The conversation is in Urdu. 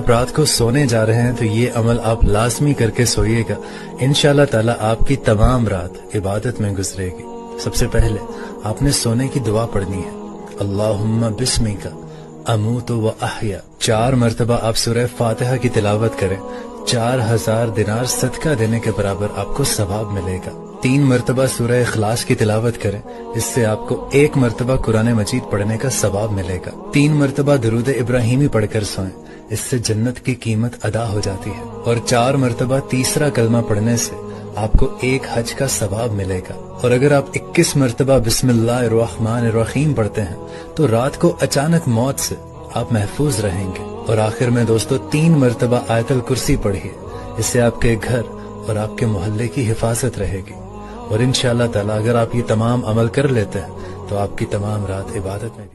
رات کو سونے جا رہے ہیں تو یہ عمل آپ لازمی کر کے سوئیے گا، انشاءاللہ تعالی آپ کی تمام رات عبادت میں گزرے گی۔ سب سے پہلے آپ نے سونے کی دعا پڑھنی ہے، اللہم بسمک اموت و احیا۔ 4 مرتبہ آپ سورہ فاتحہ کی تلاوت کریں، 4000 دینار صدقہ دینے کے برابر آپ کو ثواب ملے گا۔ 3 مرتبہ سورہ اخلاص کی تلاوت کریں، اس سے آپ کو 1 مرتبہ قرآن مجید پڑھنے کا ثواب ملے گا۔ 3 مرتبہ درود ابراہیمی پڑھ کر سوئیں، اس سے جنت کی قیمت ادا ہو جاتی ہے۔ اور 4 مرتبہ تیسرا کلمہ پڑھنے سے آپ کو 1 حج کا ثواب ملے گا۔ اور اگر آپ 21 مرتبہ بسم اللہ الرحمن الرحیم پڑھتے ہیں تو رات کو اچانک موت سے آپ محفوظ رہیں گے۔ اور آخر میں دوستو 3 مرتبہ آیت الکرسی پڑھیے، اس سے آپ کے گھر اور آپ کے محلے کی حفاظت رہے گی۔ اور انشاءاللہ تعالی اگر آپ یہ تمام عمل کر لیتے ہیں تو آپ کی تمام رات عبادت میں